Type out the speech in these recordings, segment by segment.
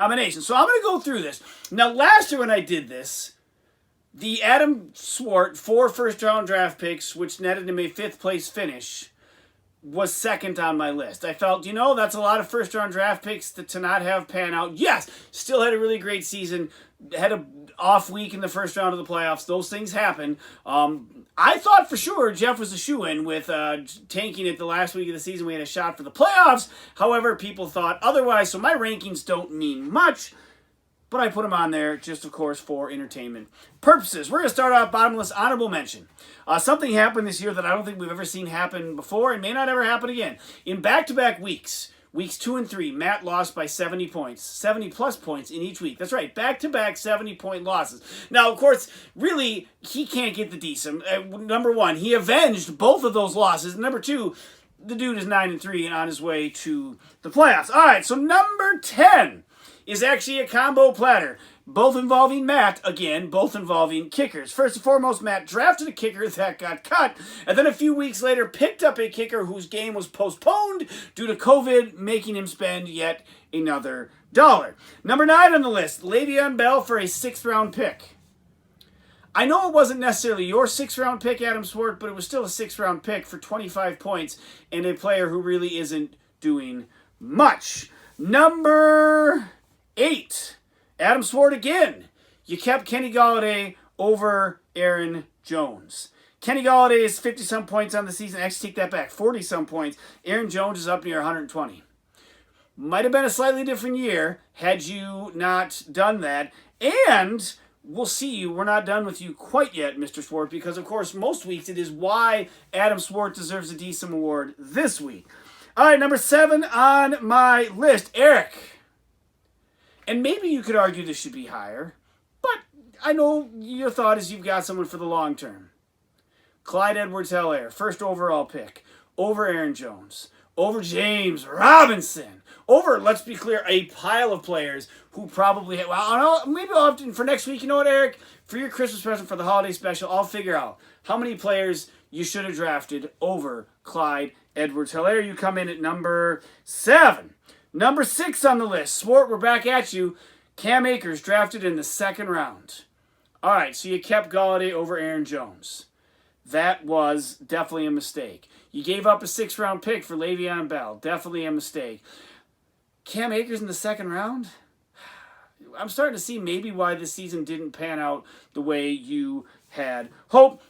nominations. So I'm going to go through this. Now, last year when I did this, the Adam Swart 4 first-round draft picks, which netted him a 5th place finish, was second on my list. I felt, that's a lot of first-round draft picks to not have pan out. Yes, still had a really great season, had an off week in the first round of the playoffs. Those things happen. I thought for sure Jeff was a shoo-in with tanking it the last week of the season. We had a shot for the playoffs. However, people thought otherwise, so my rankings don't mean much. But I put them on there just, of course, for entertainment purposes. We're going to start off bottomless honorable mention. Something happened this year that I don't think we've ever seen happen before and may not ever happen again. In back-to-back weeks, weeks 2 and 3, Matt lost by 70 points. 70-plus points in each week. That's right, back-to-back 70-point losses. Now, of course, really, he can't get the Diesem. Number one, he avenged both of those losses. Number two, the dude is 9 and 3 and on his way to the playoffs. All right, so number 10 is actually a combo platter, both involving Matt, again, both involving kickers. First and foremost, Matt drafted a kicker that got cut, and then a few weeks later picked up a kicker whose game was postponed due to COVID, making him spend yet another $1. Number 9 on the list, Le'Veon Bell for a 6th-round pick. I know it wasn't necessarily your 6th-round pick, Adam Swart, but it was still a 6th-round pick for 25 points and a player who really isn't doing much. Number 8, Adam Swart again. You kept Kenny Golladay over Aaron Jones. Kenny Golladay is 50-some points on the season. Actually, take that back, 40-some points. Aaron Jones is up near 120. Might have been a slightly different year had you not done that. And we'll see. We're not done with you quite yet, Mr. Swart, because, of course, most weeks it is why Adam Swart deserves a Diesem Award this week. All right, number 7 on my list, Eric. And maybe you could argue this should be higher, but I know your thought is you've got someone for the long term. Clyde Edwards-Helaire, 1st overall pick, over Aaron Jones, over James Robinson, over, let's be clear, a pile of players who probably, maybe I'll have to, for next week, you know what, Eric? For your Christmas present for the holiday special, I'll figure out how many players you should have drafted over Clyde Edwards-Helaire. You come in at number 7. Number 6 on the list. Swart, we're back at you. Cam Akers drafted in the 2nd round. All right, so you kept Golladay over Aaron Jones. That was definitely a mistake. You gave up a 6th-round pick for Le'Veon Bell. Definitely a mistake. Cam Akers in the 2nd round? I'm starting to see maybe why this season didn't pan out the way you had hoped.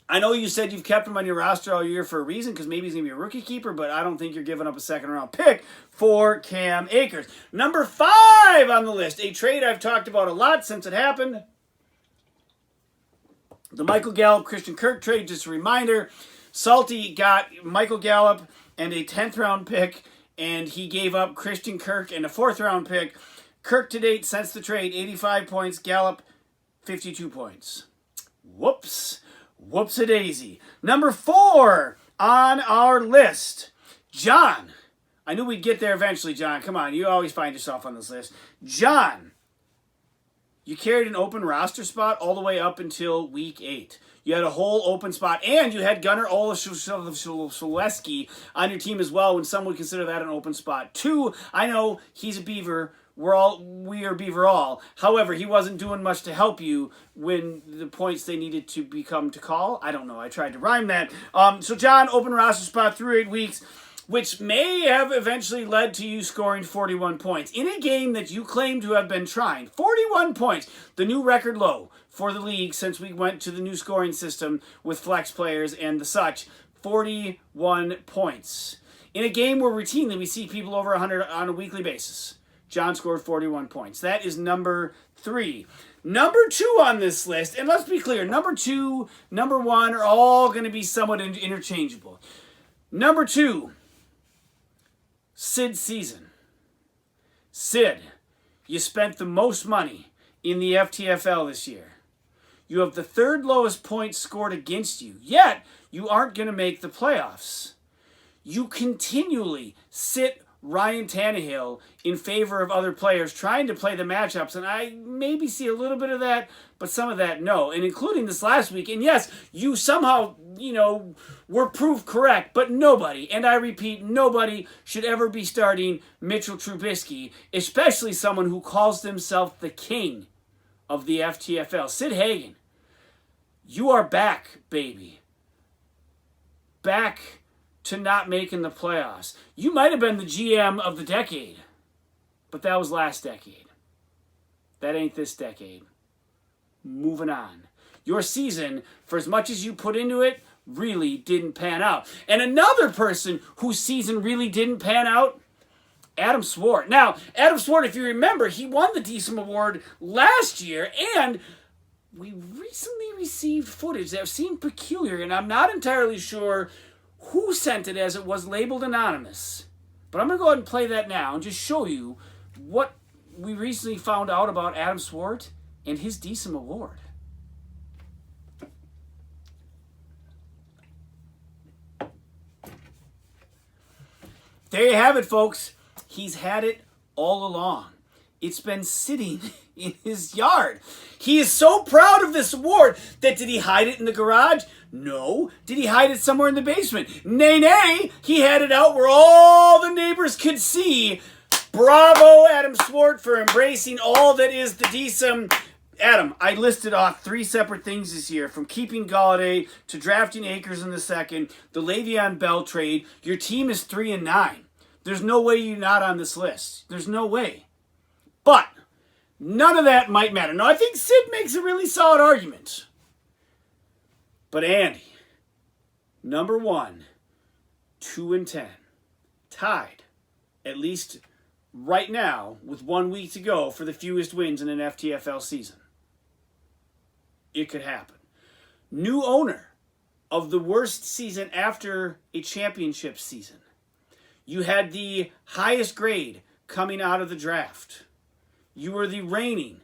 I know you said you've kept him on your roster all year for a reason because maybe he's going to be a rookie keeper, but I don't think you're giving up a 2nd-round pick for Cam Akers. Number 5 on the list, a trade I've talked about a lot since it happened. The Michael Gallup, Christian Kirk trade, just a reminder. Salty got Michael Gallup and a 10th-round pick, and he gave up Christian Kirk and a 4th-round pick. Kirk to date, since the trade, 85 points. Gallup, 52 points. Whoops. Whoops-a-daisy. Number 4 on our list, John. I knew we'd get there eventually, John. Come on, you always find yourself on this list. John, you carried an open roster spot all the way up until week 8. You had a whole open spot, and you had Gunnar Olszewski on your team as well, when some would consider that an open spot. 2, I know he's a Beaver. We are Beaver all. However, he wasn't doing much to help you when the points they needed to become to call. I don't know. I tried to rhyme that. So, John, open roster spot through 8 weeks, which may have eventually led to you scoring 41 points in a game that you claim to have been trying. 41 points, the new record low for the league since we went to the new scoring system with flex players and the such. 41 points. In a game where routinely we see people over 100 on a weekly basis. John scored 41 points. That is number 3. Number 2 on this list, and let's be clear, number 2, number 1 are all going to be somewhat interchangeable. Number 2, Sid season. Sid, you spent the most money in the FTFL this year. You have the 3rd lowest points scored against you, yet you aren't going to make the playoffs. You continually sit Ryan Tannehill in favor of other players, trying to play the matchups. And I maybe see a little bit of that, but some of that, no. And including this last week. And yes, you somehow, were proved correct, but nobody, and I repeat, nobody should ever be starting Mitchell Trubisky, especially someone who calls himself the king of the FTFL. Sid Hagen, you are back, baby. Back to not making the playoffs. You might have been the GM of the decade, but that was last decade. That ain't this decade. Moving on. Your season, for as much as you put into it, really didn't pan out. And another person whose season really didn't pan out, Adam Swart. Now, Adam Swart, if you remember, he won the Diesem Award last year, and we recently received footage that seemed peculiar, and I'm not entirely sure who sent it, as it was labeled anonymous. But I'm going to go ahead and play that now and just show you what we recently found out about Adam Swart and his Diesem Award. There you have it, folks. He's had it all along. It's been sitting in his yard. He is so proud of this award that did he hide it in the garage? No. Did he hide it somewhere in the basement? Nay, nay. He had it out where all the neighbors could see. Bravo, Adam Swart, for embracing all that is the Diesem. Adam, I listed off 3 separate things this year, from keeping Galladay to drafting Akers in the second, the Le'Veon Bell trade. Your team is 3-9. There's no way you're not on this list. There's no way. But none of that might matter. Now, I think Sid makes a really solid argument. But Andy, number 1, 2-10, tied, at least right now, with 1 week to go for the fewest wins in an FTFL season. It could happen. New owner of the worst season after a championship season. You had the highest grade coming out of the draft. You were the reigning,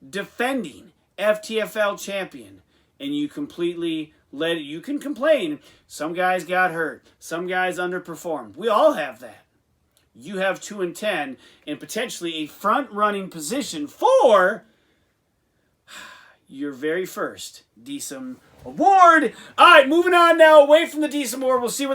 defending FTFL champion, and you completely let it. You can complain. Some guys got hurt. Some guys underperformed. We all have that. You have 2-10 and potentially a front-running position for your very first Diesem Award. All right, moving on now away from the Diesem Award. We'll see what